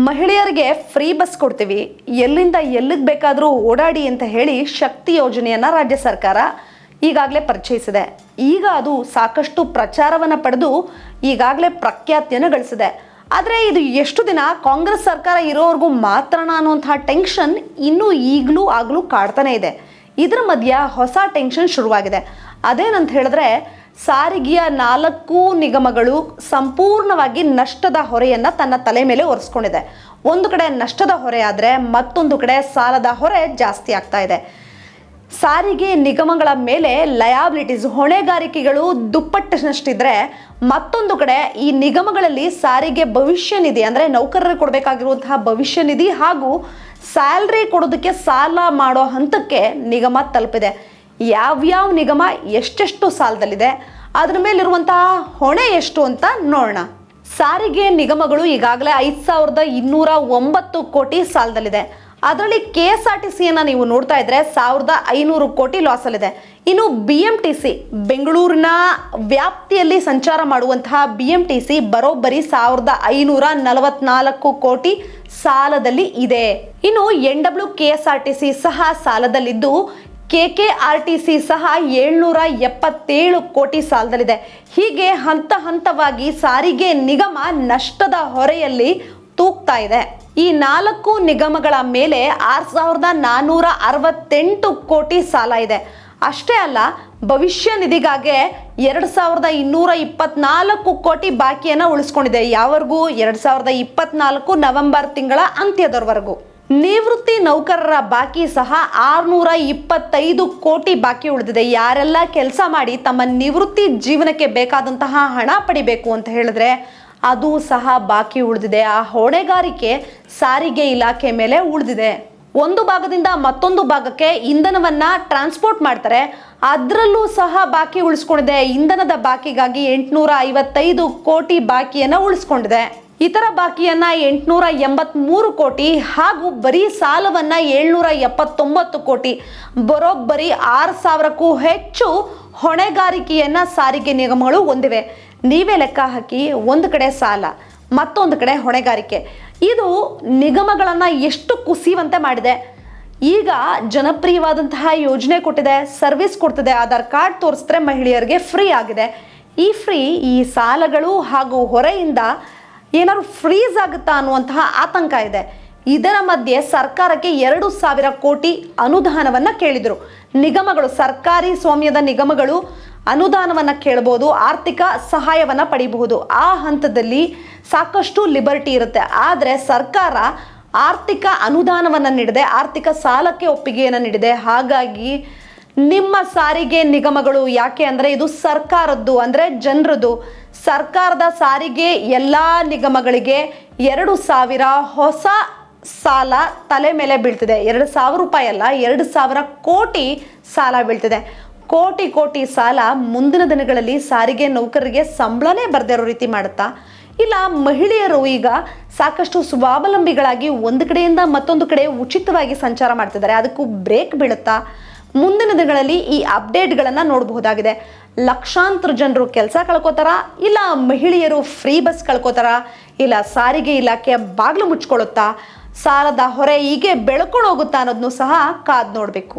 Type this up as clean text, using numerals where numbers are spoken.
ಮಹಿಳೆಯರಿಗೆ free bus ಕೊಡ್ತೀವಿ, ಎಲ್ಲಿಂದ ಎಲ್ಲಿಗೆ ಬೇಕಾದರೂ ಓಡಾಡಿ ಅಂತ ಹೇಳಿ ಶಕ್ತಿ ಯೋಜನೆಯನ್ನು ರಾಜ್ಯ ಸರ್ಕಾರ ಈಗಾಗಲೇ ಪರಿಚಯಿಸಿದೆ. ಈಗ ಅದು ಸಾಕಷ್ಟು ಪ್ರಚಾರವನ್ನು ಪಡೆದು ಈಗಾಗಲೇ ಪ್ರಖ್ಯಾತಿಯನ್ನು ಗಳಿಸಿದೆ. ಆದರೆ ಇದು ಎಷ್ಟು ದಿನ ಕಾಂಗ್ರೆಸ್ ಸರ್ಕಾರ ಇರೋವರೆಗೂ ಮಾತ್ರ ಅನ್ನುವಂತಹ ಟೆನ್ಷನ್ ಇನ್ನೂ ಆಗಲೂ ಕಾಡ್ತಾನೆ ಇದೆ. ಇದರ ಮಧ್ಯೆ ಹೊಸ ಟೆನ್ಷನ್ ಶುರುವಾಗಿದೆ. ಅದೇನಂತ ಹೇಳಿದ್ರೆ, ಸಾರಿಗೆಯ 4 ನಿಗಮಗಳು ಸಂಪೂರ್ಣವಾಗಿ ನಷ್ಟದ ಹೊರೆಯನ್ನು ತನ್ನ ತಲೆ ಮೇಲೆ ಹೊರಿಸ್ಕೊಂಡಿದೆ. ಒಂದು ಕಡೆ ನಷ್ಟದ ಹೊರೆ ಆದರೆ ಮತ್ತೊಂದು ಕಡೆ ಸಾಲದ ಹೊರೆ ಜಾಸ್ತಿ ಆಗ್ತಾ ಇದೆ. ಸಾರಿಗೆ ನಿಗಮಗಳ ಮೇಲೆ ಲಯಾಬಿಲಿಟೀಸ್ ಹೊಣೆಗಾರಿಕೆಗಳು ದುಪ್ಪಟ್ಟಿನಷ್ಟಿದ್ರೆ, ಮತ್ತೊಂದು ಕಡೆ ಈ ನಿಗಮಗಳಲ್ಲಿ ಸಾರಿಗೆ ಭವಿಷ್ಯ ನಿಧಿ ಅಂದರೆ ನೌಕರರಿಗೆ ಕೊಡಬೇಕಾಗಿರುವಂತಹ ಭವಿಷ್ಯ ನಿಧಿ ಹಾಗೂ ಸ್ಯಾಲ್ರಿ ಕೊಡೋದಕ್ಕೆ ಸಾಲ ಮಾಡೋ ಹಂತಕ್ಕೆ ನಿಗಮ ತಲುಪಿದೆ. ಯಾವ್ಯಾವ ನಿಗಮ ಎಷ್ಟೆಷ್ಟು ಸಾಲದಲ್ಲಿದೆ, ಅದ್ರ ಮೇಲಿರುವಂತಹ ಹೊಣೆ ಎಷ್ಟು ಅಂತ ನೋಡೋಣ. ಸಾರಿಗೆ ನಿಗಮಗಳು ಈಗಾಗಲೇ 5209 ಕೋಟಿ ಸಾಲದಲ್ಲಿದೆ. ಅದರಲ್ಲಿ KSRTCಯನ್ನು ನೀವು ನೋಡ್ತಾ ಇದ್ರೆ 1500 ಕೋಟಿ ಲಾಸಲ್ಲಿದೆ. ಇನ್ನು BMTC ಬೆಂಗಳೂರಿನ ವ್ಯಾಪ್ತಿಯಲ್ಲಿ ಸಂಚಾರ ಮಾಡುವಂತಹ BMTC ಬರೋಬ್ಬರಿ 1544 ಕೋಟಿ ಸಾಲದಲ್ಲಿ ಇದೆ. ಇನ್ನು NWKSRTC ಸಹ ಸಾಲದಲ್ಲಿದ್ದು KKRTC ಸಹ 777 ಕೋಟಿ ಸಾಲದಲ್ಲಿದೆ. ಹೀಗೆ ಹಂತ ಹಂತವಾಗಿ ಸಾರಿಗೆ ನಿಗಮ ನಷ್ಟದ ಹೊರೆಯಲ್ಲಿ ತೂಗ್ತಾ ಇದೆ. ಈ 4 ನಿಗಮಗಳ ಮೇಲೆ 6468 ಕೋಟಿ ಸಾಲ ಇದೆ. ಅಷ್ಟೇ ಅಲ್ಲ, ಭವಿಷ್ಯ ನಿಧಿಗಾಗಿ 2224 ಕೋಟಿ ಬಾಕಿಯನ್ನು ಉಳಿಸ್ಕೊಂಡಿದೆ. ಯಾವರೆಗೂ 2024 ನವೆಂಬರ್ ತಿಂಗಳ ಅಂತ್ಯದವರೆಗೂ. ನಿವೃತ್ತಿ ನೌಕರರ ಬಾಕಿ ಸಹ 625 ಕೋಟಿ ಬಾಕಿ ಉಳಿದಿದೆ. ಯಾರೆಲ್ಲ ಕೆಲಸ ಮಾಡಿ ತಮ್ಮ ನಿವೃತ್ತಿ ಜೀವನಕ್ಕೆ ಬೇಕಾದಂತಹ ಹಣ ಪಡಿಬೇಕು ಅಂತ ಹೇಳಿದ್ರೆ ಅದು ಸಹ ಬಾಕಿ ಉಳಿದಿದೆ. ಆ ಹೊಣೆಗಾರಿಕೆ ಸಾರಿಗೆ ಇಲಾಖೆ ಮೇಲೆ ಉಳಿದಿದೆ. ಒಂದು ಭಾಗದಿಂದ ಮತ್ತೊಂದು ಭಾಗಕ್ಕೆ ಇಂಧನವನ್ನ ಟ್ರಾನ್ಸ್ಪೋರ್ಟ್ ಮಾಡ್ತಾರೆ, ಅದರಲ್ಲೂ ಸಹ ಬಾಕಿ ಉಳಿಸ್ಕೊಂಡಿದೆ. ಇಂಧನದ ಬಾಕಿಗಾಗಿ 855 ಕೋಟಿ ಬಾಕಿಯನ್ನು ಉಳಿಸ್ಕೊಂಡಿದೆ. ಇತರ ಬಾಕಿಯನ್ನ 883 ಕೋಟಿ ಹಾಗೂ ಬರೀ ಸಾಲವನ್ನ 779 ಕೋಟಿ, ಬರೋಬ್ಬರಿ 6000ಕ್ಕೂ ಹೆಚ್ಚು ಹೊಣೆಗಾರಿಕೆಯನ್ನ ಸಾರಿಗೆ ನಿಗಮಗಳು ಹೊಂದಿವೆ. ನೀವೇ ಲೆಕ್ಕ ಹಾಕಿ, ಒಂದು ಕಡೆ ಸಾಲ, ಮತ್ತೊಂದು ಕಡೆ ಹೊಣೆಗಾರಿಕೆ. ಇದು ನಿಗಮಗಳನ್ನು ಎಷ್ಟು ಕುಸಿಯುವಂತೆ ಮಾಡಿದೆ. ಈಗ ಜನಪ್ರಿಯವಾದಂತಹ ಯೋಜನೆ ಕೊಟ್ಟಿದೆ, ಸರ್ವಿಸ್ ಕೊಡ್ತಿದೆ. ಆಧಾರ್ ಕಾರ್ಡ್ ತೋರಿಸಿದ್ರೆ ಮಹಿಳೆಯರಿಗೆ ಫ್ರೀ ಆಗಿದೆ. ಈ ಫ್ರೀ, ಈ ಸಾಲಗಳು ಹಾಗೂ ಹೊರೆಯಿಂದ ಏನಾದ್ರು ಫ್ರೀಸ್ ಆಗುತ್ತಾ ಅನ್ನುವಂತಹ ಆತಂಕ ಇದೆ. ಇದರ ಮಧ್ಯೆ ಸರ್ಕಾರಕ್ಕೆ 2000 ಕೋಟಿ ಅನುದಾನವನ್ನು ಕೇಳಿದರು ನಿಗಮಗಳು. ಸರ್ಕಾರಿ ಸ್ವಾಮ್ಯದ ನಿಗಮಗಳು ಅನುದಾನವನ್ನು ಕೇಳಬಹುದು, ಆರ್ಥಿಕ ಸಹಾಯವನ್ನು ಪಡಿಬಹುದು. ಆ ಹಂತದಲ್ಲಿ ಸಾಕಷ್ಟು ಲಿಬರ್ಟಿ ಇರುತ್ತೆ. ಆದರೆ ಸರ್ಕಾರ ಆರ್ಥಿಕ ಅನುದಾನವನ್ನು ನೀಡಿದೆ, ಆರ್ಥಿಕ ಸಾಲಕ್ಕೆ ಒಪ್ಪಿಗೆಯನ್ನು ನೀಡಿದೆ. ಹಾಗಾಗಿ ನಿಮ್ಮ ಸಾರಿಗೆ ನಿಗಮಗಳು, ಯಾಕೆ ಅಂದರೆ ಇದು ಸರ್ಕಾರದ್ದು, ಅಂದರೆ ಜನರದ್ದು. ಸರ್ಕಾರದ ಸಾರಿಗೆ ಎಲ್ಲ ನಿಗಮಗಳಿಗೆ 2000 ಹೊಸ ಸಾಲ ತಲೆ ಮೇಲೆ ಬೀಳ್ತಿದೆ. 2000 ರೂಪಾಯಿ ಅಲ್ಲ, 2000 ಕೋಟಿ ಸಾಲ ಬೀಳ್ತಿದೆ. ಕೋಟಿ ಸಾಲ ಮುಂದಿನ ದಿನಗಳಲ್ಲಿ ಸಾರಿಗೆ ನೌಕರರಿಗೆ ಸಂಬಳನೇ ಬರದೇ ಇರೋ ರೀತಿ ಮಾಡುತ್ತಾ, ಇಲ್ಲ ಮಹಿಳೆಯರು ಈಗ ಸಾಕಷ್ಟು ಸ್ವಾವಲಂಬಿಗಳಾಗಿ ಒಂದು ಕಡೆಯಿಂದ ಮತ್ತೊಂದು ಕಡೆ ಉಚಿತವಾಗಿ ಸಂಚಾರ ಮಾಡ್ತಿದ್ದಾರೆ, ಅದಕ್ಕೂ ಬ್ರೇಕ್ ಬೀಳುತ್ತಾ? ಮುಂದಿನ ದಿನಗಳಲ್ಲಿ ಈ ಅಪ್ಡೇಟ್ಗಳನ್ನು ನೋಡಬಹುದಾಗಿದೆ. ಲಕ್ಷಾಂತರ ಜನರು ಕೆಲಸ ಕಳ್ಕೋತಾರ, ಇಲ್ಲ ಮಹಿಳೆಯರು ಫ್ರೀ ಬಸ್ ಕಳ್ಕೋತಾರ, ಇಲ್ಲ ಸಾರಿಗೆ ಇಲಾಖೆ ಬಾಗಿಲು ಮುಚ್ಕೊಳ್ಳುತ್ತಾ, ಸಾಲದ ಹೊರೆ ಹೀಗೆ ಬೆಳ್ಕೊಂಡು ಹೋಗುತ್ತಾ ಅನ್ನೋದನ್ನು ಸಹ ಕಾದು ನೋಡಬೇಕು.